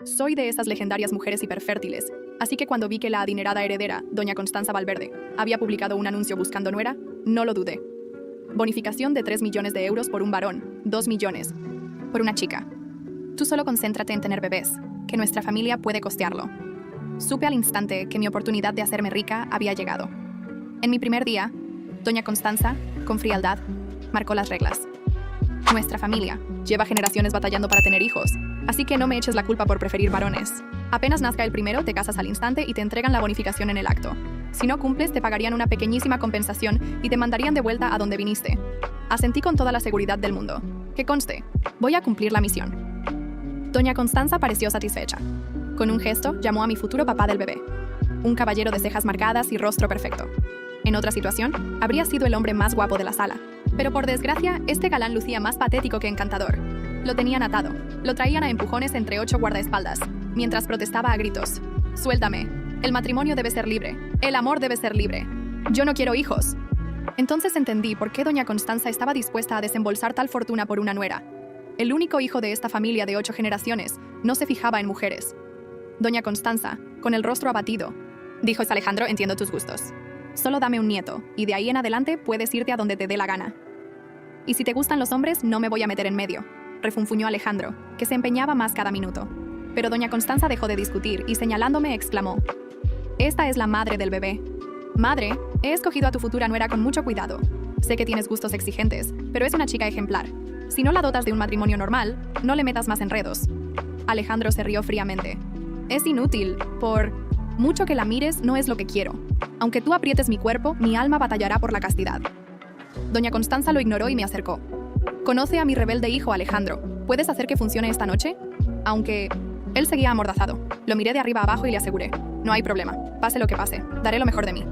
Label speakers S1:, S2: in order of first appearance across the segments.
S1: Soy de esas legendarias mujeres hiperfértiles, así que cuando vi que la adinerada heredera, doña Constanza Valverde, había publicado un anuncio buscando nuera, no lo dudé. Bonificación de 3 millones de euros por un varón, 2 millones por una chica. Tú solo concéntrate en tener bebés, que nuestra familia puede costearlo. Supe al instante que mi oportunidad de hacerme rica había llegado. En mi primer día, doña Constanza, con frialdad, marcó las reglas. Nuestra familia lleva generaciones batallando para tener hijos, así que no me eches la culpa por preferir varones. Apenas nazca el primero, te casas al instante y te entregan la bonificación en el acto. Si no cumples, te pagarían una pequeñísima compensación y te mandarían de vuelta a donde viniste. Asentí con toda la seguridad del mundo. Que conste, voy a cumplir la misión. Doña Constanza pareció satisfecha. Con un gesto, llamó a mi futuro papá del bebé. Un caballero de cejas marcadas y rostro perfecto. En otra situación, habría sido el hombre más guapo de la sala. Pero por desgracia, este galán lucía más patético que encantador. Lo tenían atado. Lo traían a empujones entre 8 guardaespaldas, mientras protestaba a gritos. «Suéltame. El matrimonio debe ser libre. El amor debe ser libre. Yo no quiero hijos». Entonces entendí por qué doña Constanza estaba dispuesta a desembolsar tal fortuna por una nuera. El único hijo de esta familia de 8 generaciones no se fijaba en mujeres. Doña Constanza, con el rostro abatido, dijo: «Alejandro, entiendo tus gustos. Solo dame un nieto, y de ahí en adelante puedes irte a donde te dé la gana. Y si te gustan los hombres, no me voy a meter en medio», refunfuñó Alejandro, que se empeñaba más cada minuto. Pero doña Constanza dejó de discutir y señalándome exclamó: «Esta es la madre del bebé. Madre, he escogido a tu futura nuera con mucho cuidado. Sé que tienes gustos exigentes, pero es una chica ejemplar. Si no la dotas de un matrimonio normal, no le metas más enredos». Alejandro se rió fríamente. «Es inútil, por mucho que la mires, no es lo que quiero. Aunque tú aprietes mi cuerpo, mi alma batallará por la castidad». Doña Constanza lo ignoró y me acercó. «Conoce a mi rebelde hijo, Alejandro. ¿Puedes hacer que funcione esta noche?» Aunque él seguía amordazado. Lo miré de arriba abajo y le aseguré: «No hay problema. Pase lo que pase, daré lo mejor de mí».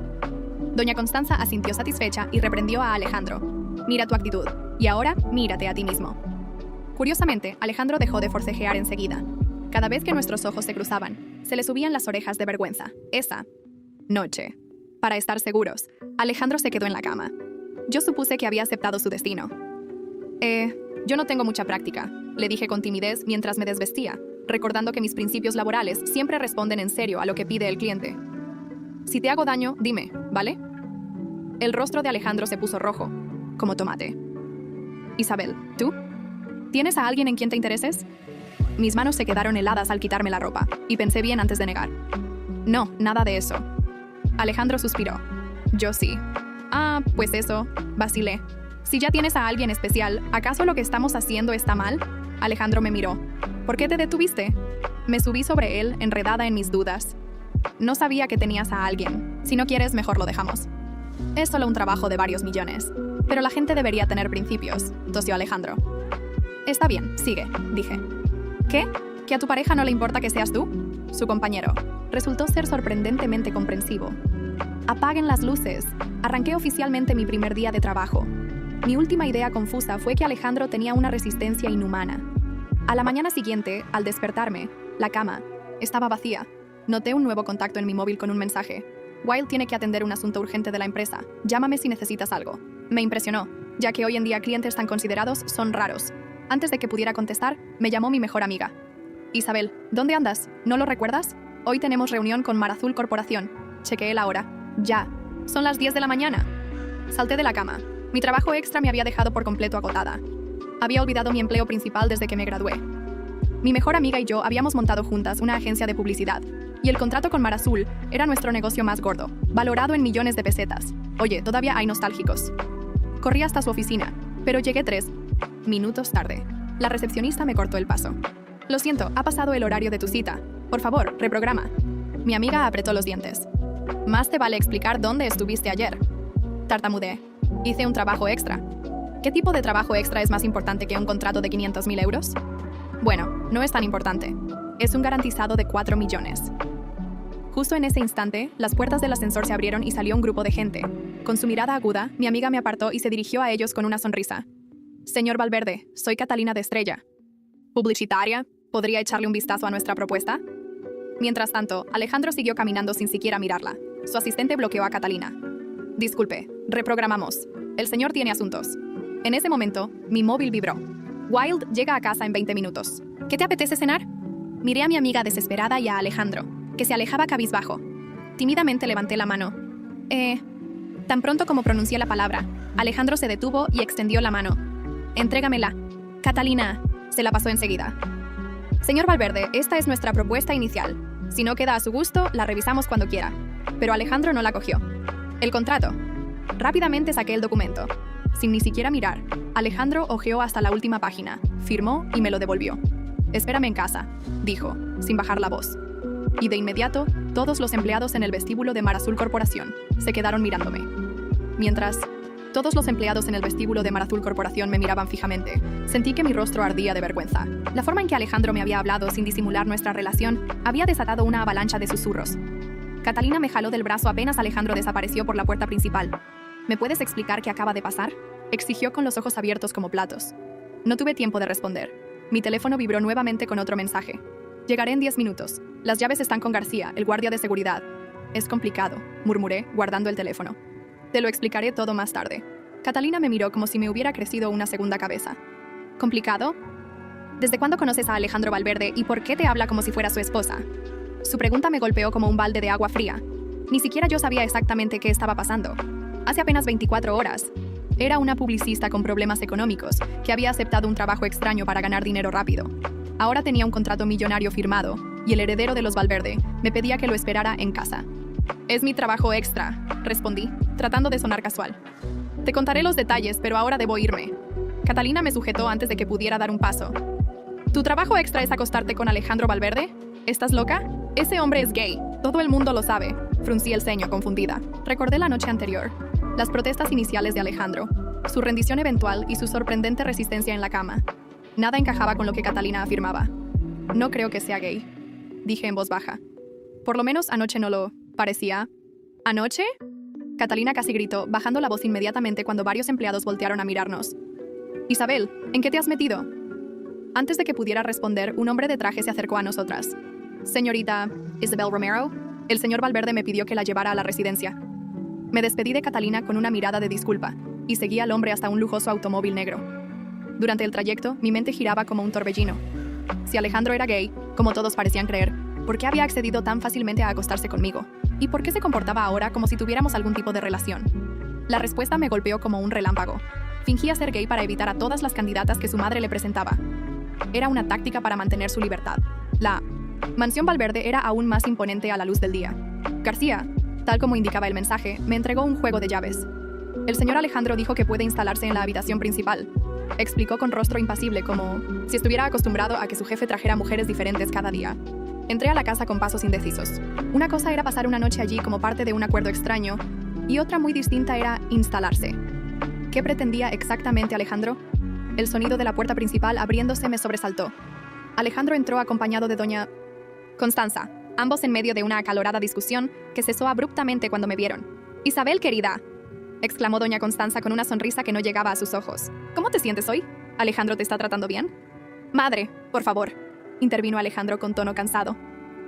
S1: Doña Constanza asintió satisfecha y reprendió a Alejandro: «Mira tu actitud. Y ahora, mírate a ti mismo». Curiosamente, Alejandro dejó de forcejear enseguida. Cada vez que nuestros ojos se cruzaban, se le subían las orejas de vergüenza. Esa noche, para estar seguros, Alejandro se quedó en la cama. Yo supuse que había aceptado su destino. Yo no tengo mucha práctica», le dije con timidez mientras me desvestía, recordando que mis principios laborales siempre responden en serio a lo que pide el cliente. «Si te hago daño, dime, ¿vale?» El rostro de Alejandro se puso rojo, como tomate. «Isabel, ¿tú? ¿Tienes a alguien en quien te intereses?» Mis manos se quedaron heladas al quitarme la ropa, y pensé bien antes de negar. «No, nada de eso». Alejandro suspiró. «Yo sí». «Ah, pues eso», vacilé. «Si ya tienes a alguien especial, ¿acaso lo que estamos haciendo está mal?» Alejandro me miró. «¿Por qué te detuviste?» Me subí sobre él, enredada en mis dudas. «No sabía que tenías a alguien. Si no quieres, mejor lo dejamos. Es solo un trabajo de varios millones. Pero la gente debería tener principios», tosió Alejandro. «Está bien, sigue», dije. «¿Qué? ¿Que a tu pareja no le importa que seas tú?» Su compañero resultó ser sorprendentemente comprensivo. «Apaguen las luces». Arranqué oficialmente mi primer día de trabajo. Mi última idea confusa fue que Alejandro tenía una resistencia inhumana. A la mañana siguiente, al despertarme, la cama estaba vacía. Noté un nuevo contacto en mi móvil con un mensaje. «Wild tiene que atender un asunto urgente de la empresa. Llámame si necesitas algo». Me impresionó, ya que hoy en día clientes tan considerados son raros. Antes de que pudiera contestar, me llamó mi mejor amiga. «Isabel, ¿dónde andas? ¿No lo recuerdas? Hoy tenemos reunión con Mar Azul Corporación». Chequeé la hora. «Ya. Son las 10 de la mañana». Salté de la cama. Mi trabajo extra me había dejado por completo agotada. Había olvidado mi empleo principal desde que me gradué. Mi mejor amiga y yo habíamos montado juntas una agencia de publicidad, y el contrato con Mar Azul era nuestro negocio más gordo, valorado en millones de pesetas. Oye, todavía hay nostálgicos. Corrí hasta su oficina, pero llegué 3 minutos tarde. La recepcionista me cortó el paso. «Lo siento, ha pasado el horario de tu cita. Por favor, reprograma». Mi amiga apretó los dientes. «Más te vale explicar dónde estuviste ayer». Tartamudeé. «Hice un trabajo extra». «¿Qué tipo de trabajo extra es más importante que un contrato de 500.000 euros?» «Bueno, no es tan importante. Es un garantizado de 4 millones». Justo en ese instante, las puertas del ascensor se abrieron y salió un grupo de gente. Con su mirada aguda, mi amiga me apartó y se dirigió a ellos con una sonrisa. «Señor Valverde, soy Catalina de Estrella. ¿Publicitaria? ¿Podría echarle un vistazo a nuestra propuesta?» Mientras tanto, Alejandro siguió caminando sin siquiera mirarla. Su asistente bloqueó a Catalina. «Disculpe, reprogramamos. El señor tiene asuntos». En ese momento, mi móvil vibró. «Wild llega a casa en 20 minutos. ¿Qué te apetece cenar?» Miré a mi amiga desesperada y a Alejandro, que se alejaba cabizbajo. Tímidamente levanté la mano. Tan pronto como pronuncié la palabra, Alejandro se detuvo y extendió la mano. «Entrégamela». Catalina se la pasó enseguida. «Señor Valverde, esta es nuestra propuesta inicial. Si no queda a su gusto, la revisamos cuando quiera». Pero Alejandro no la cogió. «El contrato». Rápidamente saqué el documento. Sin ni siquiera mirar, Alejandro hojeó hasta la última página, firmó y me lo devolvió. «Espérame en casa», dijo, sin bajar la voz. Y de inmediato, todos los empleados en el vestíbulo de Mar Azul Corporación se quedaron mirándome. Mientras todos los empleados en el vestíbulo de Mar Azul Corporación me miraban fijamente, sentí que mi rostro ardía de vergüenza. La forma en que Alejandro me había hablado sin disimular nuestra relación había desatado una avalancha de susurros. Catalina me jaló del brazo apenas Alejandro desapareció por la puerta principal. «¿Me puedes explicar qué acaba de pasar?», exigió con los ojos abiertos como platos. No tuve tiempo de responder. Mi teléfono vibró nuevamente con otro mensaje. «Llegaré en 10 minutos. Las llaves están con García, el guardia de seguridad». «Es complicado», murmuré, guardando el teléfono. «Te lo explicaré todo más tarde». Catalina me miró como si me hubiera crecido una segunda cabeza. «¿Complicado? ¿Desde cuándo conoces a Alejandro Valverde y por qué te habla como si fuera su esposa?». Su pregunta me golpeó como un balde de agua fría. Ni siquiera yo sabía exactamente qué estaba pasando. Hace apenas 24 horas. Era una publicista con problemas económicos que había aceptado un trabajo extraño para ganar dinero rápido. Ahora tenía un contrato millonario firmado y el heredero de los Valverde me pedía que lo esperara en casa. «Es mi trabajo extra», respondí, tratando de sonar casual. «Te contaré los detalles, pero ahora debo irme». Catalina me sujetó antes de que pudiera dar un paso. «¿Tu trabajo extra es acostarte con Alejandro Valverde? ¿Estás loca? Ese hombre es gay. Todo el mundo lo sabe». Fruncí el ceño confundida. Recordé la noche anterior, las protestas iniciales de Alejandro, su rendición eventual y su sorprendente resistencia en la cama. Nada encajaba con lo que Catalina afirmaba. «No creo que sea gay», dije en voz baja. «Por lo menos anoche no lo parecía». «¿Anoche?», Catalina casi gritó, bajando la voz inmediatamente cuando varios empleados voltearon a mirarnos. «Isabel, ¿en qué te has metido?». Antes de que pudiera responder, un hombre de traje se acercó a nosotras. «Señorita Isabel Romero, el señor Valverde me pidió que la llevara a la residencia». Me despedí de Catalina con una mirada de disculpa y seguí al hombre hasta un lujoso automóvil negro. Durante el trayecto, mi mente giraba como un torbellino. Si Alejandro era gay, como todos parecían creer, ¿por qué había accedido tan fácilmente a acostarse conmigo? ¿Y por qué se comportaba ahora como si tuviéramos algún tipo de relación? La respuesta me golpeó como un relámpago. Fingía ser gay para evitar a todas las candidatas que su madre le presentaba. Era una táctica para mantener su libertad. La mansión Valverde era aún más imponente a la luz del día. García, tal como indicaba el mensaje, me entregó un juego de llaves. «El señor Alejandro dijo que puede instalarse en la habitación principal», explicó con rostro impasible, como si estuviera acostumbrado a que su jefe trajera mujeres diferentes cada día. Entré a la casa con pasos indecisos. Una cosa era pasar una noche allí como parte de un acuerdo extraño, y otra muy distinta era instalarse. ¿Qué pretendía exactamente Alejandro? El sonido de la puerta principal abriéndose me sobresaltó. Alejandro entró acompañado de doña Constanza, ambos en medio de una acalorada discusión que cesó abruptamente cuando me vieron. «Isabel, querida», exclamó doña Constanza con una sonrisa que no llegaba a sus ojos. «¿Cómo te sientes hoy? ¿Alejandro te está tratando bien?». «Madre, por favor», intervino Alejandro con tono cansado.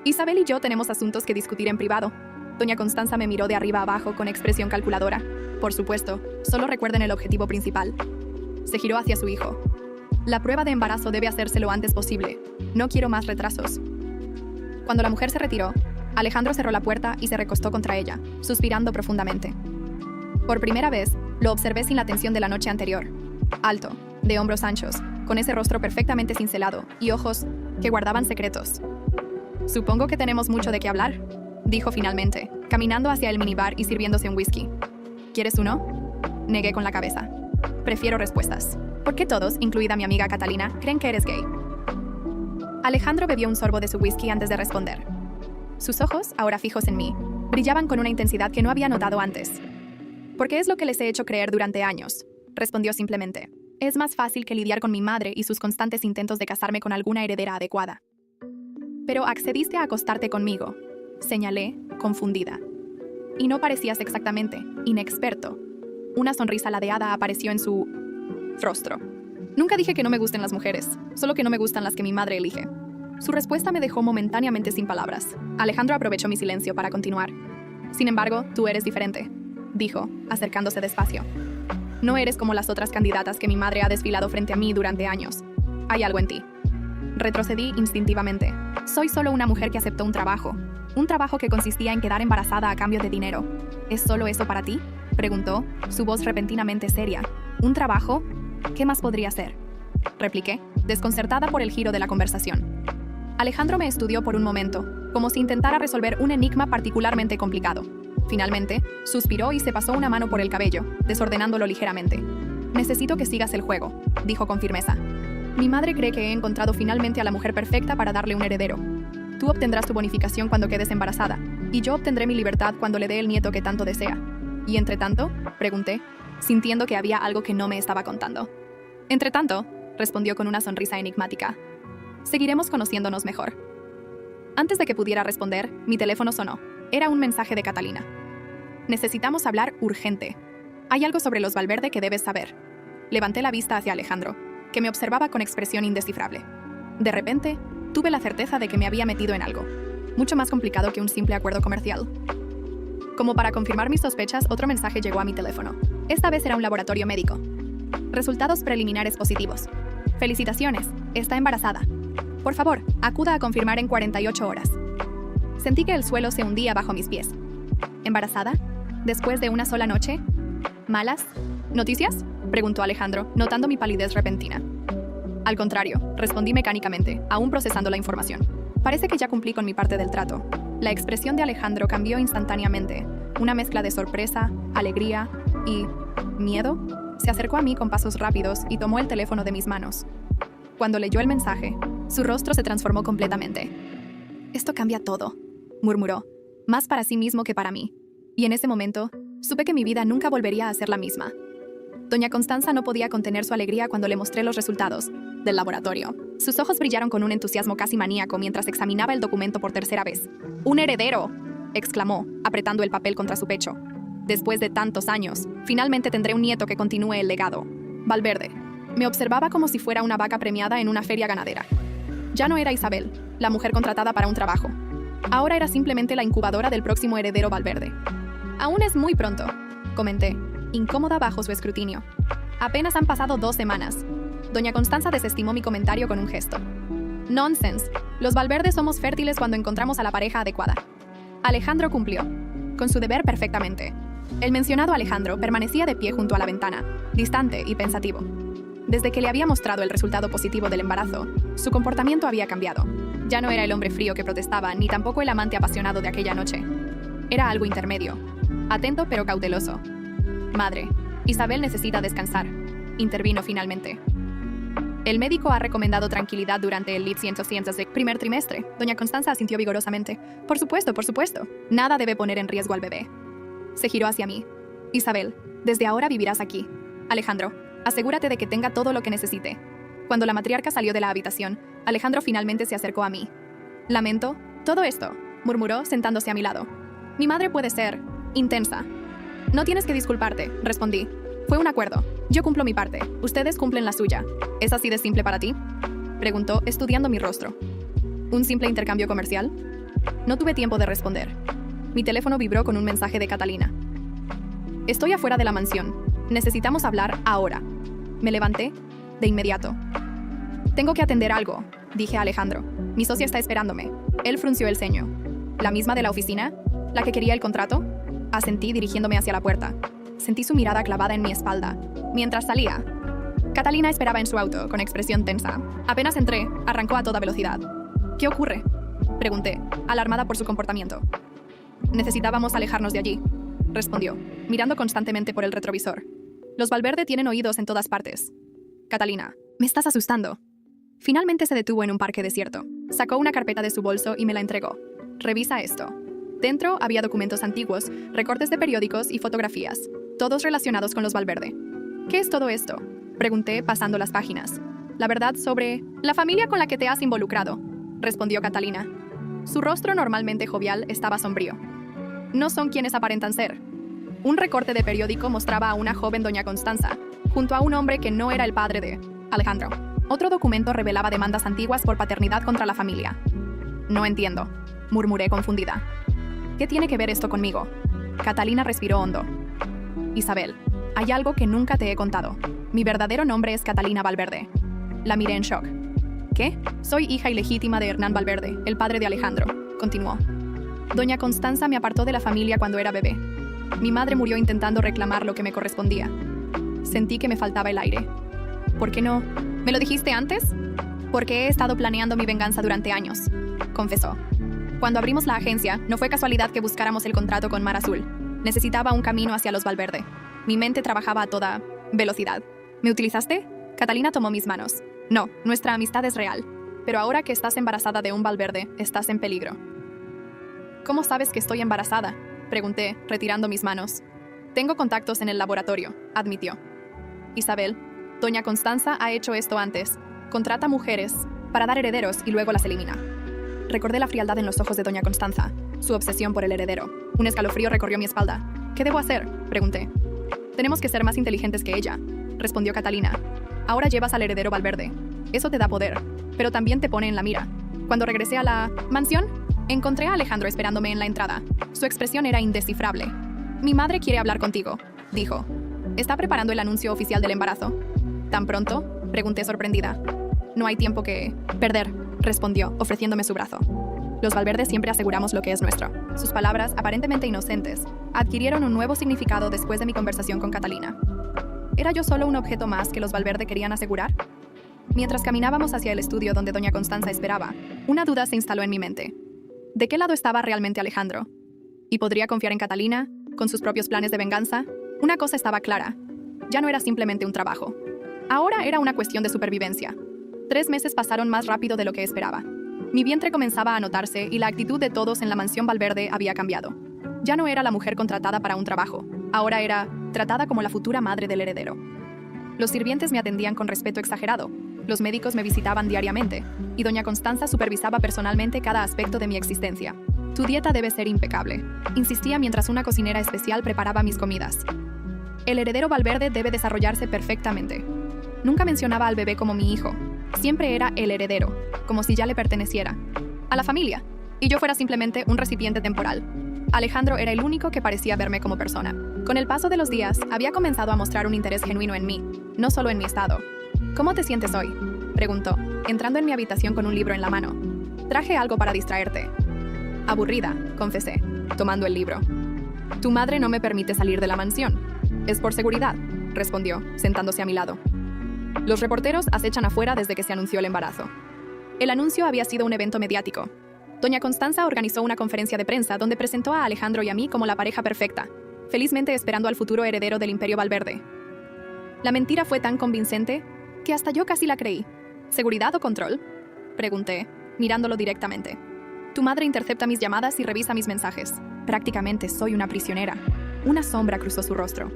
S1: «Isabel y yo tenemos asuntos que discutir en privado». Doña Constanza me miró de arriba a abajo con expresión calculadora. «Por supuesto, solo recuerden el objetivo principal». Se giró hacia su hijo. «La prueba de embarazo debe hacerse lo antes posible. No quiero más retrasos». Cuando la mujer se retiró, Alejandro cerró la puerta y se recostó contra ella, suspirando profundamente. Por primera vez, lo observé sin la tensión de la noche anterior. Alto, de hombros anchos, con ese rostro perfectamente cincelado y ojos que guardaban secretos. «Supongo que tenemos mucho de qué hablar», dijo finalmente, caminando hacia el minibar y sirviéndose un whisky. «¿Quieres uno?». Negué con la cabeza. «Prefiero respuestas. ¿Por qué todos, incluida mi amiga Catalina, creen que eres gay?». Alejandro bebió un sorbo de su whisky antes de responder. Sus ojos, ahora fijos en mí, brillaban con una intensidad que no había notado antes. «Porque es lo que les he hecho creer durante años», respondió simplemente. «Es más fácil que lidiar con mi madre y sus constantes intentos de casarme con alguna heredera adecuada». «Pero accediste a acostarte conmigo», señalé, confundida. «Y no parecías exactamente inexperto». Una sonrisa ladeada apareció en su rostro. «Nunca dije que no me gusten las mujeres, solo que no me gustan las que mi madre elige». Su respuesta me dejó momentáneamente sin palabras. Alejandro aprovechó mi silencio para continuar. «Sin embargo, tú eres diferente», dijo, acercándose despacio. «No eres como las otras candidatas que mi madre ha desfilado frente a mí durante años. Hay algo en ti». Retrocedí instintivamente. Soy solo una mujer que aceptó un trabajo que consistía en quedar embarazada a cambio de dinero. ¿Es solo eso para ti?, preguntó, su voz repentinamente seria. ¿Un trabajo? ¿Qué más podría ser?, repliqué, desconcertada por el giro de la conversación. Alejandro me estudió por un momento, como si intentara resolver un enigma particularmente complicado. Finalmente, suspiró y se pasó una mano por el cabello, desordenándolo ligeramente. «Necesito que sigas el juego», dijo con firmeza. «Mi madre cree que he encontrado finalmente a la mujer perfecta para darle un heredero. Tú obtendrás tu bonificación cuando quedes embarazada, y yo obtendré mi libertad cuando le dé el nieto que tanto desea». «¿Y entre tanto?», pregunté, sintiendo que había algo que no me estaba contando. «Entre tanto», respondió con una sonrisa enigmática, «seguiremos conociéndonos mejor». Antes de que pudiera responder, mi teléfono sonó. Era un mensaje de Catalina. «Necesitamos hablar urgente. Hay algo sobre los Valverde que debes saber». Levanté la vista hacia Alejandro, que me observaba con expresión indescifrable. De repente, tuve la certeza de que me había metido en algo, mucho más complicado que un simple acuerdo comercial. Como para confirmar mis sospechas, otro mensaje llegó a mi teléfono. Esta vez era un laboratorio médico. «Resultados preliminares positivos. Felicitaciones, está embarazada. Por favor, acuda a confirmar en 48 horas». Sentí que el suelo se hundía bajo mis pies. ¿Embarazada? ¿Después de una sola noche? ¿Malas noticias?, preguntó Alejandro, notando mi palidez repentina. «Al contrario», respondí mecánicamente, aún procesando la información. «Parece que ya cumplí con mi parte del trato». La expresión de Alejandro cambió instantáneamente. Una mezcla de sorpresa, alegría y miedo. Se acercó a mí con pasos rápidos y tomó el teléfono de mis manos. Cuando leyó el mensaje, su rostro se transformó completamente. «Esto cambia todo», murmuró, más para sí mismo que para mí. Y en ese momento, supe que mi vida nunca volvería a ser la misma. Doña Constanza no podía contener su alegría cuando le mostré los resultados del laboratorio. Sus ojos brillaron con un entusiasmo casi maníaco mientras examinaba el documento por tercera vez. «¡Un heredero!», exclamó, apretando el papel contra su pecho. «Después de tantos años, finalmente tendré un nieto que continúe el legado». Valverde me observaba como si fuera una vaca premiada en una feria ganadera. Ya no era Isabel, la mujer contratada para un trabajo. Ahora era simplemente la incubadora del próximo heredero Valverde. «Aún es muy pronto», comenté, incómoda bajo su escrutinio. «Apenas han pasado 2 semanas». Doña Constanza desestimó mi comentario con un gesto. «Nonsense. Los Valverde somos fértiles cuando encontramos a la pareja adecuada». Alejandro cumplió con su deber perfectamente. El mencionado Alejandro permanecía de pie junto a la ventana, distante y pensativo. Desde que le había mostrado el resultado positivo del embarazo, su comportamiento había cambiado. Ya no era el hombre frío que protestaba, ni tampoco el amante apasionado de aquella noche. Era algo intermedio, atento pero cauteloso. «Madre, Isabel necesita descansar», intervino finalmente. «El médico ha recomendado tranquilidad durante el LID-100 del primer trimestre». Doña Constanza asintió vigorosamente. Por supuesto. Nada debe poner en riesgo al bebé». Se giró hacia mí. «Isabel, desde ahora vivirás aquí. Alejandro, asegúrate de que tenga todo lo que necesite». Cuando la matriarca salió de la habitación, Alejandro finalmente se acercó a mí. «Lamento todo esto», murmuró, sentándose a mi lado. «Mi madre puede ser intensa». «No tienes que disculparte», respondí. «Fue un acuerdo. Yo cumplo mi parte. Ustedes cumplen la suya. ¿Es así de simple para ti?», preguntó, estudiando mi rostro. «¿Un simple intercambio comercial?». No tuve tiempo de responder. Mi teléfono vibró con un mensaje de Catalina. «Estoy afuera de la mansión. Necesitamos hablar ahora». Me levanté de inmediato. «Tengo que atender algo», dije a Alejandro. «Mi socia está esperándome». Él frunció el ceño. «¿La misma de la oficina? ¿La que quería el contrato?». Asentí dirigiéndome hacia la puerta. Sentí su mirada clavada en mi espalda. Mientras salía, Catalina esperaba en su auto, con expresión tensa. Apenas entré, arrancó a toda velocidad. «¿Qué ocurre?», pregunté, alarmada por su comportamiento. «Necesitábamos alejarnos de allí», respondió, mirando constantemente por el retrovisor. «Los Valverde tienen oídos en todas partes». «Catalina, me estás asustando». Finalmente se detuvo en un parque desierto. Sacó una carpeta de su bolso y me la entregó. «Revisa esto». Dentro había documentos antiguos, recortes de periódicos y fotografías, todos relacionados con los Valverde. «¿Qué es todo esto?», pregunté, pasando las páginas. «La verdad sobre la familia con la que te has involucrado», respondió Catalina. Su rostro, normalmente jovial, estaba sombrío. «No son quienes aparentan ser». Un recorte de periódico mostraba a una joven doña Constanza, junto a un hombre que no era el padre de Alejandro. Otro documento revelaba demandas antiguas por paternidad contra la familia. «No entiendo», murmuré confundida. «¿Qué tiene que ver esto conmigo?». Catalina respiró hondo. «Isabel, hay algo que nunca te he contado. Mi verdadero nombre es Catalina Valverde». La miré en shock. ¿Qué? Soy hija ilegítima de Hernán Valverde, el padre de Alejandro, continuó. Doña Constanza me apartó de la familia cuando era bebé. Mi madre murió intentando reclamar lo que me correspondía. Sentí que me faltaba el aire. ¿Por qué no? ¿Me lo dijiste antes? Porque he estado planeando mi venganza durante años, confesó. Cuando abrimos la agencia, no fue casualidad que buscáramos el contrato con Mar Azul. Necesitaba un camino hacia los Valverde. Mi mente trabajaba a toda velocidad. ¿Me utilizaste? Catalina tomó mis manos. No, nuestra amistad es real. Pero ahora que estás embarazada de un Valverde, estás en peligro. ¿Cómo sabes que estoy embarazada?, pregunté, retirando mis manos. Tengo contactos en el laboratorio, admitió. Isabel, doña Constanza ha hecho esto antes. Contrata mujeres para dar herederos y luego las elimina. Recordé la frialdad en los ojos de doña Constanza, su obsesión por el heredero. Un escalofrío recorrió mi espalda. ¿Qué debo hacer?, pregunté. Tenemos que ser más inteligentes que ella, respondió Catalina. Ahora llevas al heredero Valverde. Eso te da poder, pero también te pone en la mira. Cuando regresé a la mansión, encontré a Alejandro esperándome en la entrada. Su expresión era indescifrable. Mi madre quiere hablar contigo, dijo. ¿Está preparando el anuncio oficial del embarazo? ¿Tan pronto?, pregunté sorprendida. No hay tiempo que perder, respondió, ofreciéndome su brazo. Los Valverde siempre aseguramos lo que es nuestro. Sus palabras, aparentemente inocentes, adquirieron un nuevo significado después de mi conversación con Catalina. ¿Era yo solo un objeto más que los Valverde querían asegurar? Mientras caminábamos hacia el estudio donde doña Constanza esperaba, una duda se instaló en mi mente. ¿De qué lado estaba realmente Alejandro? ¿Y podría confiar en Catalina, con sus propios planes de venganza? Una cosa estaba clara. Ya no era simplemente un trabajo. Ahora era una cuestión de supervivencia. 3 meses pasaron más rápido de lo que esperaba. Mi vientre comenzaba a notarse y la actitud de todos en la mansión Valverde había cambiado. Ya no era la mujer contratada para un trabajo. Ahora era tratada como la futura madre del heredero. Los sirvientes me atendían con respeto exagerado. Los médicos me visitaban diariamente. Y doña Constanza supervisaba personalmente cada aspecto de mi existencia. Tu dieta debe ser impecable, insistía mientras una cocinera especial preparaba mis comidas. El heredero Valverde debe desarrollarse perfectamente. Nunca mencionaba al bebé como mi hijo. Siempre era el heredero, como si ya le perteneciera a la familia, y yo fuera simplemente un recipiente temporal. Alejandro era el único que parecía verme como persona. Con el paso de los días, había comenzado a mostrar un interés genuino en mí, no solo en mi estado. ¿Cómo te sientes hoy?, preguntó, entrando en mi habitación con un libro en la mano. Traje algo para distraerte. Aburrida, confesé, tomando el libro. Tu madre no me permite salir de la mansión. Es por seguridad, respondió, sentándose a mi lado. Los reporteros acechan afuera desde que se anunció el embarazo. El anuncio había sido un evento mediático. Doña Constanza organizó una conferencia de prensa donde presentó a Alejandro y a mí como la pareja perfecta, felizmente esperando al futuro heredero del Imperio Valverde. La mentira fue tan convincente que hasta yo casi la creí. ¿Seguridad o control?, pregunté, mirándolo directamente. Tu madre intercepta mis llamadas y revisa mis mensajes. Prácticamente soy una prisionera. Una sombra cruzó su rostro.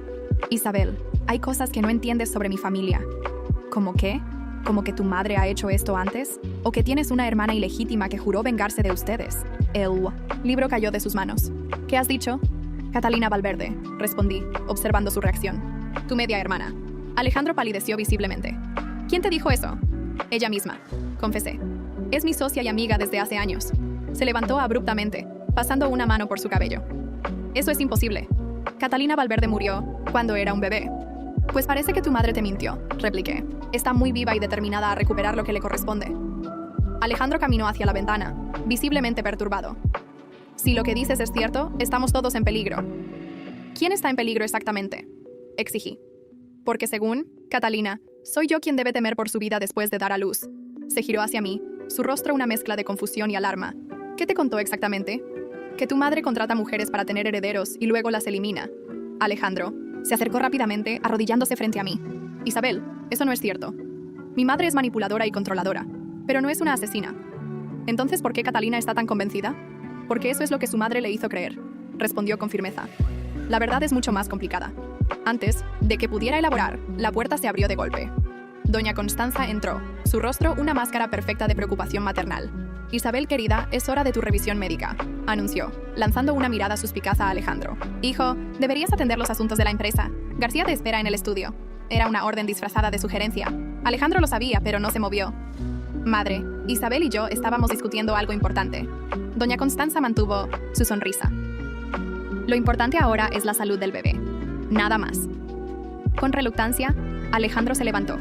S1: Isabel, hay cosas que no entiendes sobre mi familia. ¿Cómo qué? ¿Como que tu madre ha hecho esto antes? ¿O que tienes una hermana ilegítima que juró vengarse de ustedes? El libro cayó de sus manos. ¿Qué has dicho? Catalina Valverde, respondí, observando su reacción. Tu media hermana. Alejandro palideció visiblemente. ¿Quién te dijo eso? Ella misma, confesé. Es mi socia y amiga desde hace años. Se levantó abruptamente, pasando una mano por su cabello. Eso es imposible. Catalina Valverde murió cuando era un bebé. Pues parece que tu madre te mintió, repliqué. Está muy viva y determinada a recuperar lo que le corresponde. Alejandro caminó hacia la ventana, visiblemente perturbado. Si lo que dices es cierto, estamos todos en peligro. ¿Quién está en peligro exactamente?, exigí. Porque según Catalina, soy yo quien debe temer por su vida después de dar a luz. Se giró hacia mí, su rostro una mezcla de confusión y alarma. ¿Qué te contó exactamente? Que tu madre contrata mujeres para tener herederos y luego las elimina. Alejandro se acercó rápidamente, arrodillándose frente a mí. Isabel, eso no es cierto. Mi madre es manipuladora y controladora, pero no es una asesina. Entonces, ¿por qué Catalina está tan convencida? Porque eso es lo que su madre le hizo creer, respondió con firmeza. La verdad es mucho más complicada. Antes de que pudiera elaborar, la puerta se abrió de golpe. Doña Constanza entró, su rostro una máscara perfecta de preocupación maternal. Isabel, querida, es hora de tu revisión médica, anunció, lanzando una mirada suspicaz a Alejandro. Hijo, deberías atender los asuntos de la empresa. García te espera en el estudio. Era una orden disfrazada de sugerencia. Alejandro lo sabía, pero no se movió. Madre, Isabel y yo estábamos discutiendo algo importante. Doña Constanza mantuvo su sonrisa. Lo importante ahora es la salud del bebé. Nada más. Con reluctancia, Alejandro se levantó.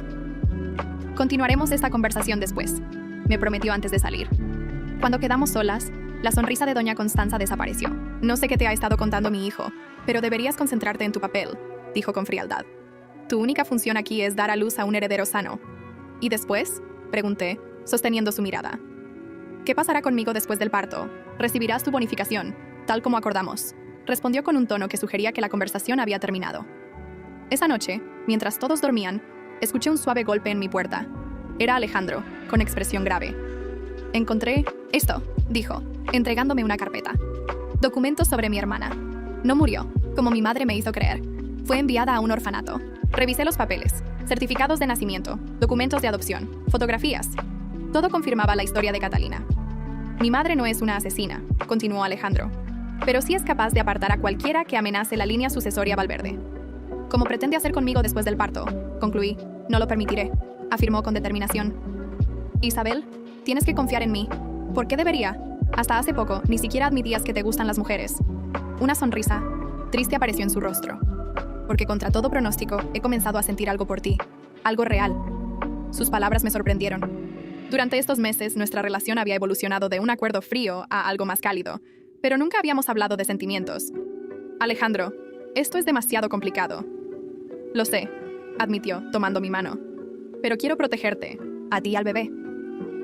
S1: Continuaremos esta conversación después. me prometió antes de salir. Cuando quedamos solas, la sonrisa de doña Constanza desapareció. No sé qué te ha estado contando mi hijo, pero deberías concentrarte en tu papel, dijo con frialdad. Tu única función aquí es dar a luz a un heredero sano. ¿Y después?, pregunté, sosteniendo su mirada. ¿Qué pasará conmigo después del parto? Recibirás tu bonificación, tal como acordamos, respondió con un tono que sugería que la conversación había terminado. Esa noche, mientras todos dormían, escuché un suave golpe en mi puerta. Era Alejandro, con expresión grave. Encontré esto, dijo, entregándome una carpeta. Documentos sobre mi hermana. No murió, como mi madre me hizo creer. Fue enviada a un orfanato. Revisé los papeles, certificados de nacimiento, documentos de adopción, fotografías. Todo confirmaba la historia de Catalina. Mi madre no es una asesina, continuó Alejandro, pero sí es capaz de apartar a cualquiera que amenace la línea sucesoria Valverde. Como pretende hacer conmigo después del parto, concluí, no lo permitiré, afirmó con determinación. Isabel, tienes que confiar en mí. ¿Por qué debería? Hasta hace poco, ni siquiera admitías que te gustan las mujeres. Una sonrisa triste apareció en su rostro. Porque contra todo pronóstico, he comenzado a sentir algo por ti. Algo real. Sus palabras me sorprendieron. Durante estos meses, nuestra relación había evolucionado de un acuerdo frío a algo más cálido, pero nunca habíamos hablado de sentimientos. Alejandro, esto es demasiado complicado. Lo sé, admitió, tomando mi mano. Pero quiero protegerte, a ti y al bebé.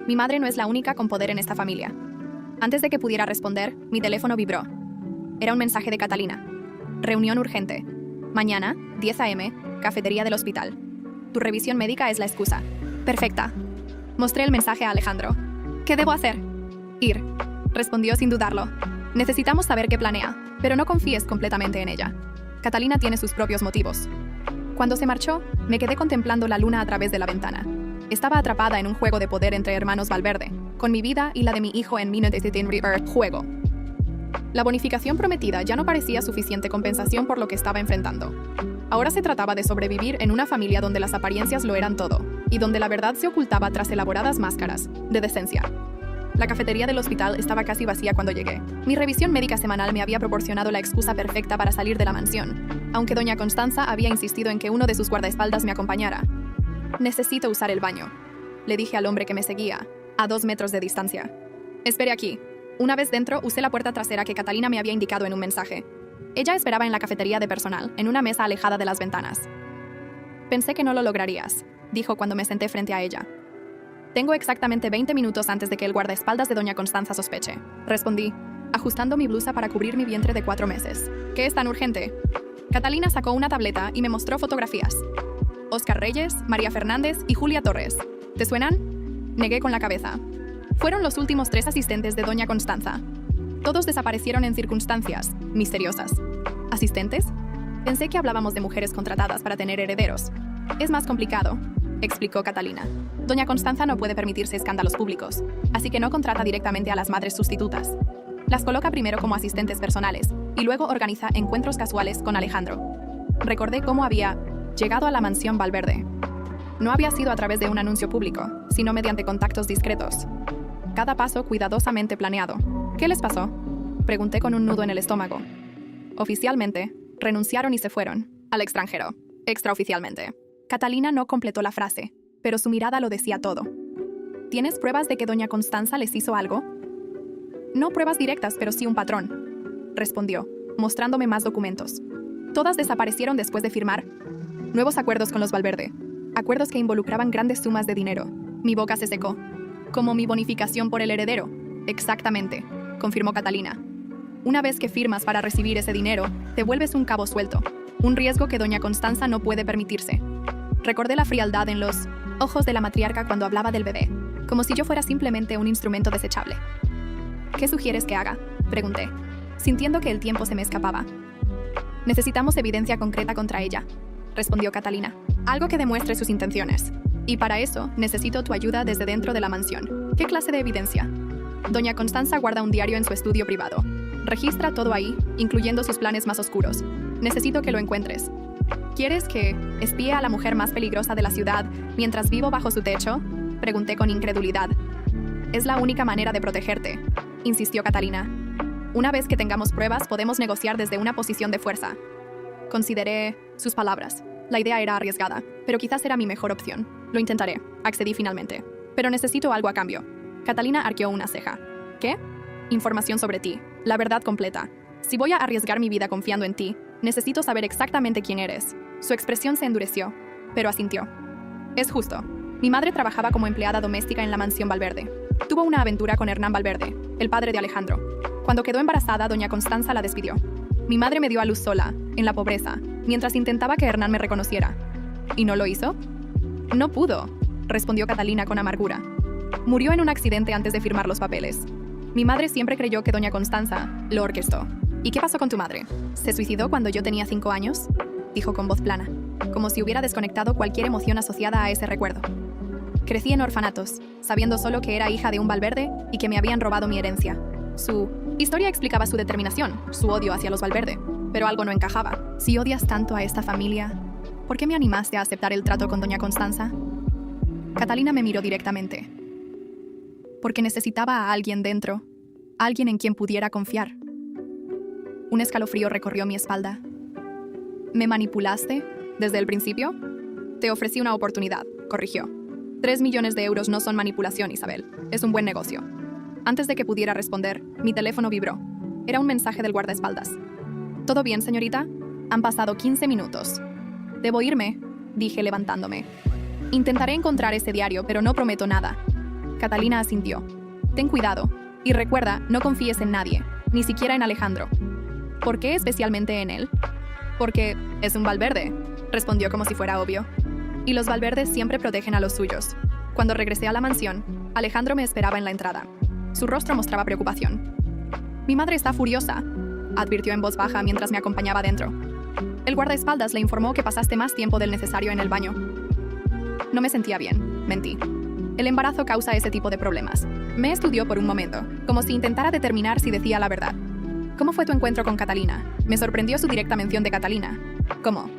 S1: Mi madre no es la única con poder en esta familia. Antes de que pudiera responder, mi teléfono vibró. Era un mensaje de Catalina. Reunión urgente. Mañana, 10 a.m., cafetería del hospital. Tu revisión médica es la excusa. Perfecta. Mostré el mensaje a Alejandro. ¿Qué debo hacer? Ir. Respondió sin dudarlo. Necesitamos saber qué planea, pero no confíes completamente en ella. Catalina tiene sus propios motivos. Cuando se marchó, me quedé contemplando la luna a través de la ventana. Estaba atrapada en un juego de poder entre hermanos Valverde, con mi vida y la de mi hijo en juego. La bonificación prometida ya no parecía suficiente compensación por lo que estaba enfrentando. Ahora se trataba de sobrevivir en una familia donde las apariencias lo eran todo, y donde la verdad se ocultaba tras elaboradas máscaras de decencia. La cafetería del hospital estaba casi vacía cuando llegué. Mi revisión médica semanal me había proporcionado la excusa perfecta para salir de la mansión, aunque doña Constanza había insistido en que uno de sus guardaespaldas me acompañara. Necesito usar el baño, le dije al hombre que me seguía, a 2 metros de distancia. Espere aquí. Una vez dentro, usé la puerta trasera que Catalina me había indicado en un mensaje. Ella esperaba en la cafetería de personal, en una mesa alejada de las ventanas. Pensé que no lo lograrías, dijo cuando me senté frente a ella. Tengo exactamente 20 minutos antes de que el guardaespaldas de doña Constanza sospeche, respondí, ajustando mi blusa para cubrir mi vientre de 4 meses. ¿Qué es tan urgente? Catalina sacó una tableta y me mostró fotografías. Óscar Reyes, María Fernández y Julia Torres. ¿Te suenan? Negué con la cabeza. Fueron los últimos 3 asistentes de doña Constanza. Todos desaparecieron en circunstancias misteriosas. ¿Asistentes? Pensé que hablábamos de mujeres contratadas para tener herederos. Es más complicado, explicó Catalina. Doña Constanza no puede permitirse escándalos públicos, así que no contrata directamente a las madres sustitutas. Las coloca primero como asistentes personales y luego organiza encuentros casuales con Alejandro. Recordé cómo había llegado a la mansión Valverde. No había sido a través de un anuncio público, sino mediante contactos discretos. Cada paso cuidadosamente planeado. ¿Qué les pasó? Pregunté con un nudo en el estómago. Oficialmente, renunciaron y se fueron. Al extranjero. Extraoficialmente. Catalina no completó la frase, pero su mirada lo decía todo. ¿Tienes pruebas de que doña Constanza les hizo algo? No pruebas directas, pero sí un patrón, respondió, mostrándome más documentos. Todas desaparecieron después de firmar nuevos acuerdos con los Valverde. Acuerdos que involucraban grandes sumas de dinero. Mi boca se secó. Como mi bonificación por el heredero. Exactamente, confirmó Catalina. Una vez que firmas para recibir ese dinero, te vuelves un cabo suelto. Un riesgo que doña Constanza no puede permitirse. Recordé la frialdad en los ojos de la matriarca cuando hablaba del bebé, como si yo fuera simplemente un instrumento desechable. ¿Qué sugieres que haga?, pregunté, sintiendo que el tiempo se me escapaba. Necesitamos evidencia concreta contra ella, respondió Catalina. Algo que demuestre sus intenciones. Y para eso, necesito tu ayuda desde dentro de la mansión. ¿Qué clase de evidencia? Doña Constanza guarda un diario en su estudio privado. Registra todo ahí, incluyendo sus planes más oscuros. Necesito que lo encuentres. ¿Quieres que espíe a la mujer más peligrosa de la ciudad mientras vivo bajo su techo?, pregunté con incredulidad. Es la única manera de protegerte, insistió Catalina. Una vez que tengamos pruebas, podemos negociar desde una posición de fuerza. Consideré sus palabras. La idea era arriesgada, pero quizás era mi mejor opción. Lo intentaré, accedí finalmente. Pero necesito algo a cambio. Catalina arqueó una ceja. ¿Qué? Información sobre ti. La verdad completa. Si voy a arriesgar mi vida confiando en ti, necesito saber exactamente quién eres. Su expresión se endureció, pero asintió. Es justo. Mi madre trabajaba como empleada doméstica en la mansión Valverde. Tuvo una aventura con Hernán Valverde, el padre de Alejandro. Cuando quedó embarazada, doña Constanza la despidió. Mi madre me dio a luz sola, en la pobreza, mientras intentaba que Hernán me reconociera. ¿Y no lo hizo? No pudo, respondió Catalina con amargura. Murió en un accidente antes de firmar los papeles. Mi madre siempre creyó que doña Constanza lo orquestó. ¿Y qué pasó con tu madre? ¿Se suicidó cuando yo tenía 5 años? Dijo con voz plana, como si hubiera desconectado cualquier emoción asociada a ese recuerdo. Crecí en orfanatos, sabiendo solo que era hija de un Valverde y que me habían robado mi herencia. Su historia explicaba su determinación, su odio hacia los Valverde, pero algo no encajaba. Si odias tanto a esta familia, ¿por qué me animaste a aceptar el trato con doña Constanza? Catalina me miró directamente. Porque necesitaba a alguien dentro, alguien en quien pudiera confiar. Un escalofrío recorrió mi espalda. ¿Me manipulaste desde el principio? Te ofrecí una oportunidad, corrigió. 3 millones de euros no son manipulación, Isabel. Es un buen negocio. Antes de que pudiera responder, mi teléfono vibró. Era un mensaje del guardaespaldas. ¿Todo bien, señorita? Han pasado 15 minutos. Debo irme, dije levantándome. Intentaré encontrar ese diario, pero no prometo nada. Catalina asintió. Ten cuidado. Y recuerda, no confíes en nadie, ni siquiera en Alejandro. ¿Por qué especialmente en él? Porque es un Valverde, respondió como si fuera obvio. Y los Valverdes siempre protegen a los suyos. Cuando regresé a la mansión, Alejandro me esperaba en la entrada. Su rostro mostraba preocupación. Mi madre está furiosa, advirtió en voz baja mientras me acompañaba dentro. El guardaespaldas le informó que pasaste más tiempo del necesario en el baño. No me sentía bien, mentí. El embarazo causa ese tipo de problemas. Me estudió por un momento, como si intentara determinar si decía la verdad. ¿Cómo fue tu encuentro con Catalina? Me sorprendió su directa mención de Catalina. ¿Cómo?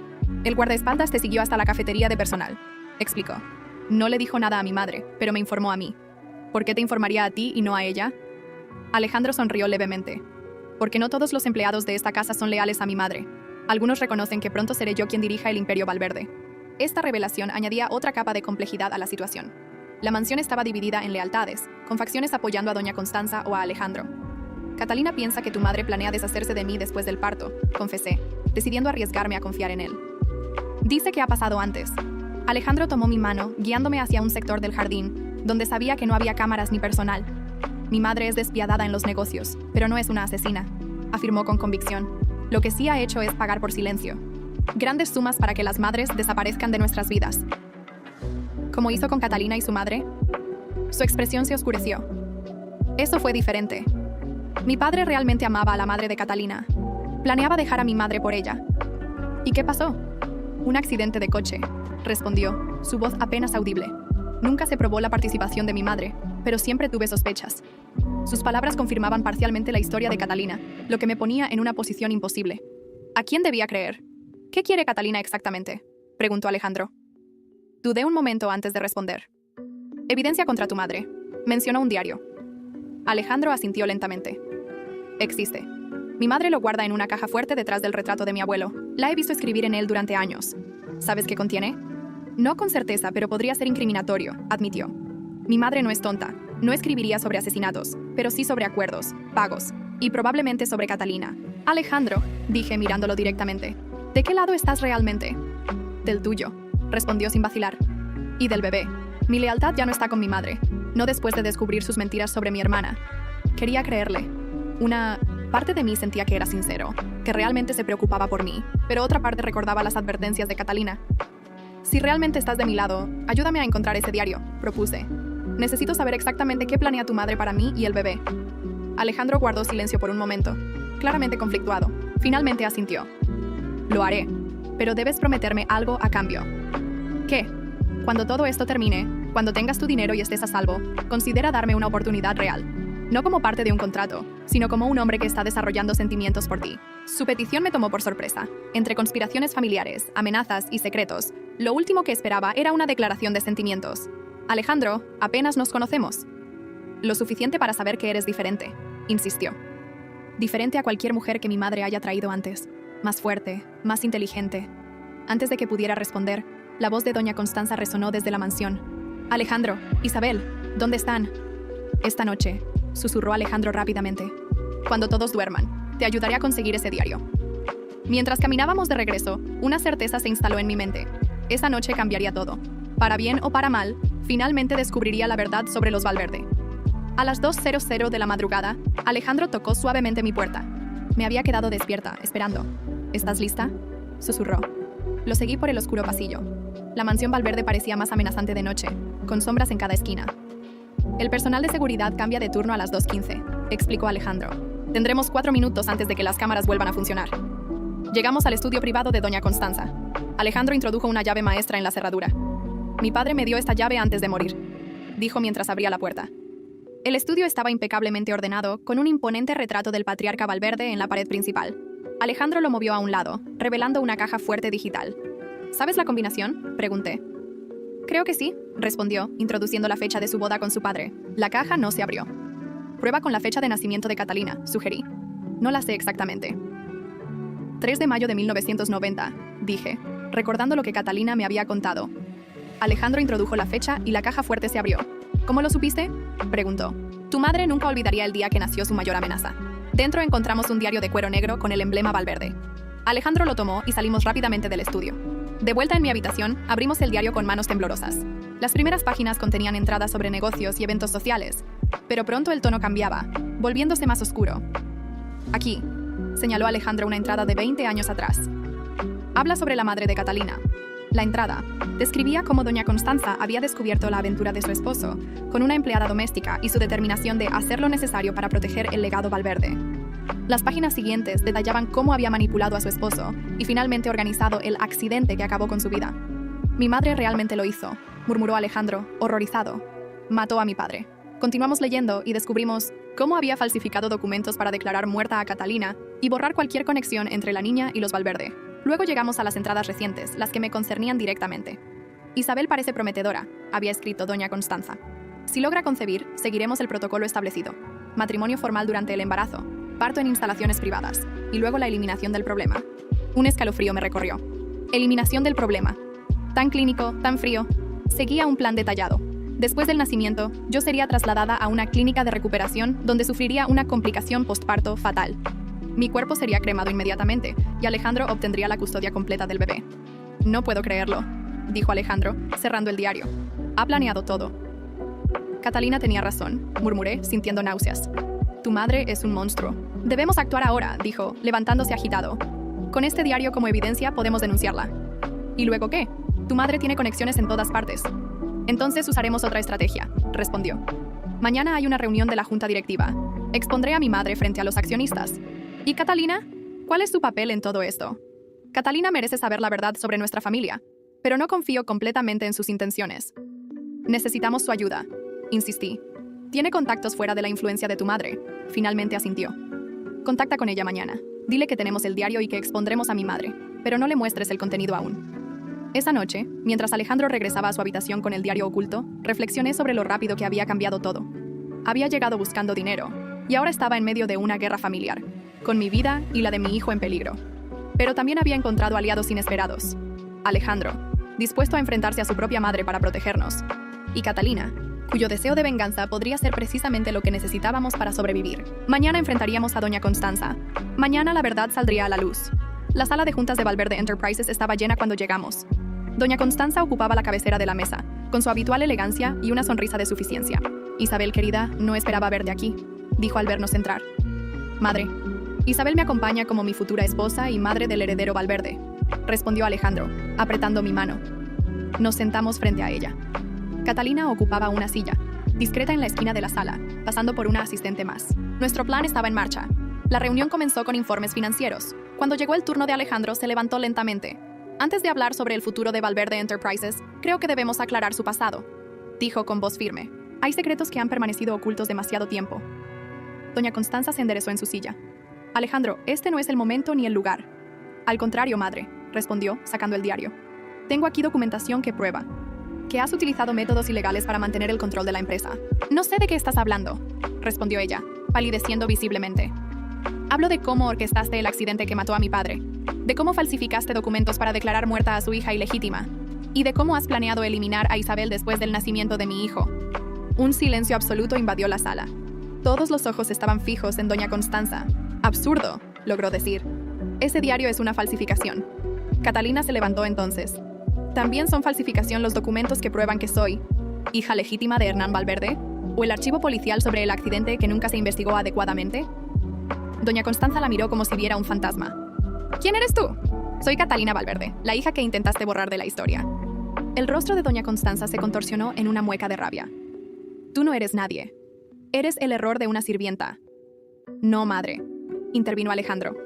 S1: El guardaespaldas te siguió hasta la cafetería de personal, explicó. No le dijo nada a mi madre, pero me informó a mí. ¿Por qué te informaría a ti y no a ella? Alejandro sonrió levemente. Porque no todos los empleados de esta casa son leales a mi madre. Algunos reconocen que pronto seré yo quien dirija el Imperio Valverde. Esta revelación añadía otra capa de complejidad a la situación. La mansión estaba dividida en lealtades, con facciones apoyando a doña Constanza o a Alejandro. Catalina piensa que tu madre planea deshacerse de mí después del parto, confesé, decidiendo arriesgarme a confiar en él. Dice que ha pasado antes. Alejandro tomó mi mano, guiándome hacia un sector del jardín, donde sabía que no había cámaras ni personal. Mi madre es despiadada en los negocios, pero no es una asesina, afirmó con convicción. Lo que sí ha hecho es pagar por silencio. Grandes sumas para que las madres desaparezcan de nuestras vidas. ¿Cómo hizo con Catalina y su madre? Su expresión se oscureció. Eso fue diferente. Mi padre realmente amaba a la madre de Catalina. Planeaba dejar a mi madre por ella. ¿Y qué pasó? Un accidente de coche, respondió, su voz apenas audible. Nunca se probó la participación de mi madre, pero siempre tuve sospechas. Sus palabras confirmaban parcialmente la historia de Catalina, lo que me ponía en una posición imposible. ¿A quién debía creer? ¿Qué quiere Catalina exactamente?, preguntó Alejandro. Dudé un momento antes de responder. Evidencia contra tu madre. Mencionó un diario. Alejandro asintió lentamente. Existe. Mi madre lo guarda en una caja fuerte detrás del retrato de mi abuelo. La he visto escribir en él durante años. ¿Sabes qué contiene? No con certeza, pero podría ser incriminatorio, admitió. Mi madre no es tonta. No escribiría sobre asesinatos, pero sí sobre acuerdos, pagos, y probablemente sobre Catalina. Alejandro, dije mirándolo directamente. ¿De qué lado estás realmente? Del tuyo, respondió sin vacilar. Y del bebé. Mi lealtad ya no está con mi madre. No después de descubrir sus mentiras sobre mi hermana. Quería creerle. Una parte de mí sentía que era sincero, que realmente se preocupaba por mí, pero otra parte recordaba las advertencias de Catalina. Si realmente estás de mi lado, ayúdame a encontrar ese diario, propuse. Necesito saber exactamente qué planea tu madre para mí y el bebé. Alejandro guardó silencio por un momento, claramente conflictuado. Finalmente asintió. Lo haré, pero debes prometerme algo a cambio. ¿Qué? Cuando todo esto termine, cuando tengas tu dinero y estés a salvo, considera darme una oportunidad real. No como parte de un contrato, sino como un hombre que está desarrollando sentimientos por ti. Su petición me tomó por sorpresa. Entre conspiraciones familiares, amenazas y secretos, lo último que esperaba era una declaración de sentimientos. Alejandro, apenas nos conocemos. Lo suficiente para saber que eres diferente, insistió. Diferente a cualquier mujer que mi madre haya traído antes. Más fuerte, más inteligente. Antes de que pudiera responder, la voz de doña Constanza resonó desde la mansión. Alejandro, Isabel, ¿dónde están? Esta noche, susurró Alejandro rápidamente. Cuando todos duerman, te ayudaré a conseguir ese diario. Mientras caminábamos de regreso, una certeza se instaló en mi mente. Esa noche cambiaría todo. Para bien o para mal, finalmente descubriría la verdad sobre los Valverde. A las 2:00 de la madrugada, Alejandro tocó suavemente mi puerta. Me había quedado despierta, esperando. ¿Estás lista?, susurró. Lo seguí por el oscuro pasillo. La mansión Valverde parecía más amenazante de noche, con sombras en cada esquina. El personal de seguridad cambia de turno a las 2:15, explicó Alejandro. Tendremos 4 minutos antes de que las cámaras vuelvan a funcionar. Llegamos al estudio privado de doña Constanza. Alejandro introdujo una llave maestra en la cerradura. Mi padre me dio esta llave antes de morir, dijo mientras abría la puerta. El estudio estaba impecablemente ordenado, con un imponente retrato del patriarca Valverde en la pared principal. Alejandro lo movió a un lado, revelando una caja fuerte digital. ¿Sabes la combinación?, pregunté. Creo que sí, respondió, introduciendo la fecha de su boda con su padre. La caja no se abrió. Prueba con la fecha de nacimiento de Catalina, sugerí. No la sé exactamente. 3 de mayo de 1990, dije, recordando lo que Catalina me había contado. Alejandro introdujo la fecha y la caja fuerte se abrió. ¿Cómo lo supiste?, preguntó. Tu madre nunca olvidaría el día que nació su mayor amenaza. Dentro encontramos un diario de cuero negro con el emblema Valverde. Alejandro lo tomó y salimos rápidamente del estudio. De vuelta en mi habitación, abrimos el diario con manos temblorosas. Las primeras páginas contenían entradas sobre negocios y eventos sociales, pero pronto el tono cambiaba, volviéndose más oscuro. Aquí, señaló Alejandro una entrada de 20 años atrás. Habla sobre la madre de Catalina. La entrada describía cómo doña Constanza había descubierto la aventura de su esposo con una empleada doméstica y su determinación de hacer lo necesario para proteger el legado Valverde. Las páginas siguientes detallaban cómo había manipulado a su esposo y finalmente organizado el accidente que acabó con su vida. Mi madre realmente lo hizo, murmuró Alejandro, horrorizado. Mató a mi padre. Continuamos leyendo y descubrimos cómo había falsificado documentos para declarar muerta a Catalina y borrar cualquier conexión entre la niña y los Valverde. Luego llegamos a las entradas recientes, las que me concernían directamente. Isabel parece prometedora, había escrito doña Constanza. Si logra concebir, seguiremos el protocolo establecido. Matrimonio formal durante el embarazo, parto en instalaciones privadas, y luego la eliminación del problema. Un escalofrío me recorrió. Eliminación del problema. Tan clínico, tan frío. Seguía un plan detallado. Después del nacimiento, yo sería trasladada a una clínica de recuperación donde sufriría una complicación postparto fatal. Mi cuerpo sería cremado inmediatamente y Alejandro obtendría la custodia completa del bebé. No puedo creerlo, dijo Alejandro, cerrando el diario. Ha planeado todo. Catalina tenía razón, murmuré, sintiendo náuseas. Tu madre es un monstruo. Debemos actuar ahora, dijo, levantándose agitado. Con este diario como evidencia podemos denunciarla. ¿Y luego qué? Tu madre tiene conexiones en todas partes. Entonces usaremos otra estrategia, respondió. Mañana hay una reunión de la junta directiva. Expondré a mi madre frente a los accionistas. ¿Y Catalina? ¿Cuál es su papel en todo esto? Catalina merece saber la verdad sobre nuestra familia, pero no confío completamente en sus intenciones. Necesitamos su ayuda, insistí. Tiene contactos fuera de la influencia de tu madre. Finalmente asintió. Contacta con ella mañana. Dile que tenemos el diario y que expondremos a mi madre, pero no le muestres el contenido aún. Esa noche, mientras Alejandro regresaba a su habitación con el diario oculto, reflexioné sobre lo rápido que había cambiado todo. Había llegado buscando dinero, y ahora estaba en medio de una guerra familiar, con mi vida y la de mi hijo en peligro. Pero también había encontrado aliados inesperados. Alejandro, dispuesto a enfrentarse a su propia madre para protegernos. Y Catalina, cuyo deseo de venganza podría ser precisamente lo que necesitábamos para sobrevivir. Mañana enfrentaríamos a doña Constanza. Mañana la verdad saldría a la luz. La sala de juntas de Valverde Enterprises estaba llena cuando llegamos. Doña Constanza ocupaba la cabecera de la mesa, con su habitual elegancia y una sonrisa de suficiencia. Isabel, querida, no esperaba verte aquí, dijo al vernos entrar. Madre, Isabel me acompaña como mi futura esposa y madre del heredero Valverde, respondió Alejandro, apretando mi mano. Nos sentamos frente a ella. Catalina ocupaba una silla, discreta en la esquina de la sala, pasando por una asistente más. Nuestro plan estaba en marcha. La reunión comenzó con informes financieros. Cuando llegó el turno de Alejandro, se levantó lentamente. Antes de hablar sobre el futuro de Valverde Enterprises, creo que debemos aclarar su pasado, dijo con voz firme. Hay secretos que han permanecido ocultos demasiado tiempo. Doña Constanza se enderezó en su silla. Alejandro, este no es el momento ni el lugar. Al contrario, madre, respondió, sacando el diario. Tengo aquí documentación que prueba que has utilizado métodos ilegales para mantener el control de la empresa. No sé de qué estás hablando, respondió ella, palideciendo visiblemente. Hablo de cómo orquestaste el accidente que mató a mi padre, de cómo falsificaste documentos para declarar muerta a su hija ilegítima, y de cómo has planeado eliminar a Isabel después del nacimiento de mi hijo. Un silencio absoluto invadió la sala. Todos los ojos estaban fijos en doña Constanza. Absurdo, logró decir. Ese diario es una falsificación. Catalina se levantó entonces. ¿También son falsificación los documentos que prueban que soy hija legítima de Hernán Valverde? ¿O el archivo policial sobre el accidente que nunca se investigó adecuadamente? Doña Constanza la miró como si viera un fantasma. ¿Quién eres tú? Soy Catalina Valverde, la hija que intentaste borrar de la historia. El rostro de doña Constanza se contorsionó en una mueca de rabia. Tú no eres nadie. Eres el error de una sirvienta. No, madre, intervino Alejandro.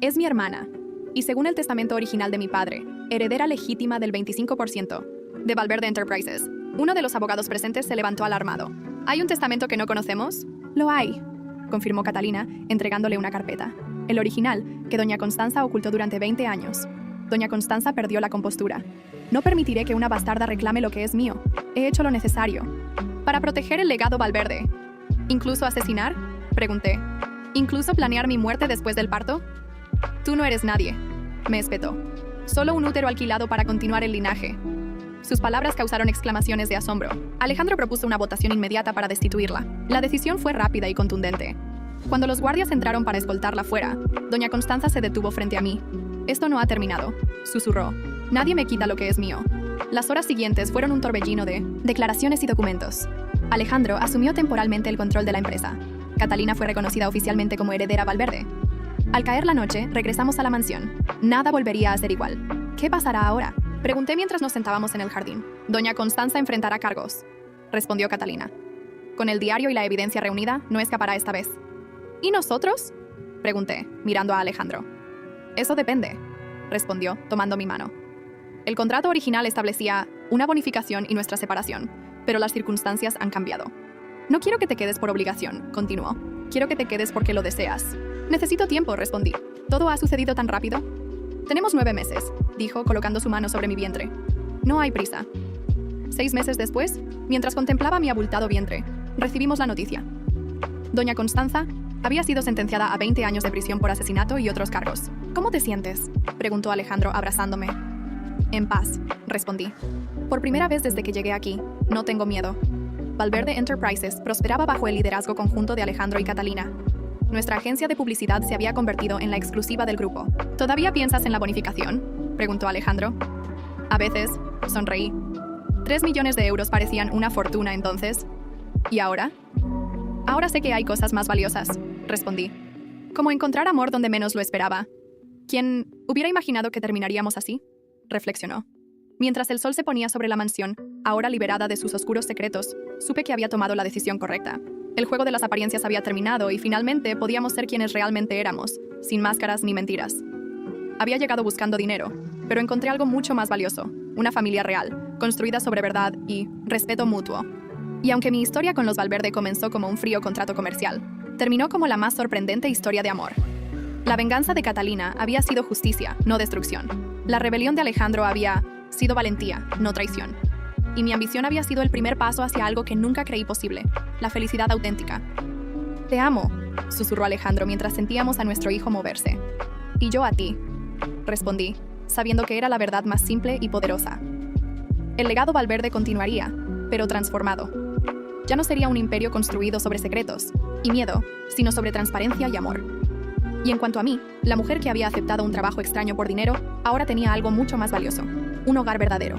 S1: Es mi hermana, y según el testamento original de mi padre, heredera legítima del 25% de Valverde Enterprises. Uno de los abogados presentes se levantó alarmado. ¿Hay un testamento que no conocemos? Lo hay, confirmó Catalina, entregándole una carpeta. El original, que doña Constanza ocultó durante 20 años. Doña Constanza perdió la compostura. No permitiré que una bastarda reclame lo que es mío. He hecho lo necesario. Para proteger el legado Valverde. ¿Incluso asesinar? Pregunté. ¿Incluso planear mi muerte después del parto? Tú no eres nadie, me espetó. Solo un útero alquilado para continuar el linaje. Sus palabras causaron exclamaciones de asombro. Alejandro propuso una votación inmediata para destituirla. La decisión fue rápida y contundente. Cuando los guardias entraron para escoltarla fuera, doña Constanza se detuvo frente a mí. Esto no ha terminado, susurró. Nadie me quita lo que es mío. Las horas siguientes fueron un torbellino de declaraciones y documentos. Alejandro asumió temporalmente el control de la empresa. Catalina fue reconocida oficialmente como heredera Valverde. Al caer la noche, regresamos a la mansión. Nada volvería a ser igual. ¿Qué pasará ahora? Pregunté mientras nos sentábamos en el jardín. Doña Constanza enfrentará cargos, respondió Catalina. Con el diario y la evidencia reunida, no escapará esta vez. ¿Y nosotros? Pregunté, mirando a Alejandro. Eso depende, respondió, tomando mi mano. El contrato original establecía una bonificación y nuestra separación, pero las circunstancias han cambiado. No quiero que te quedes por obligación, continuó. Quiero que te quedes porque lo deseas. Necesito tiempo, respondí. ¿Todo ha sucedido tan rápido? Tenemos 9 meses, dijo, colocando su mano sobre mi vientre. No hay prisa. 6 meses después, mientras contemplaba mi abultado vientre, recibimos la noticia. Doña Constanza había sido sentenciada a 20 años de prisión por asesinato y otros cargos. ¿Cómo te sientes?, preguntó Alejandro, abrazándome. En paz, respondí. Por primera vez desde que llegué aquí, no tengo miedo. Valverde Enterprises prosperaba bajo el liderazgo conjunto de Alejandro y Catalina. Nuestra agencia de publicidad se había convertido en la exclusiva del grupo. ¿Todavía piensas en la bonificación?, preguntó Alejandro. A veces, sonreí. 3 millones de euros parecían una fortuna entonces. ¿Y ahora? Ahora sé que hay cosas más valiosas, respondí. Como encontrar amor donde menos lo esperaba. ¿Quién hubiera imaginado que terminaríamos así?, reflexionó. Mientras el sol se ponía sobre la mansión, ahora liberada de sus oscuros secretos, supe que había tomado la decisión correcta. El juego de las apariencias había terminado y finalmente podíamos ser quienes realmente éramos, sin máscaras ni mentiras. Había llegado buscando dinero, pero encontré algo mucho más valioso, una familia real, construida sobre verdad y respeto mutuo. Y aunque mi historia con los Valverde comenzó como un frío contrato comercial, terminó como la más sorprendente historia de amor. La venganza de Catalina había sido justicia, no destrucción. La rebelión de Alejandro había sido valentía, no traición. Y mi ambición había sido el primer paso hacia algo que nunca creí posible, la felicidad auténtica. Te amo, susurró Alejandro mientras sentíamos a nuestro hijo moverse. Y yo a ti, respondí, sabiendo que era la verdad más simple y poderosa. El legado Valverde continuaría, pero transformado. Ya no sería un imperio construido sobre secretos y miedo, sino sobre transparencia y amor. Y en cuanto a mí, la mujer que había aceptado un trabajo extraño por dinero, ahora tenía algo mucho más valioso, un hogar verdadero.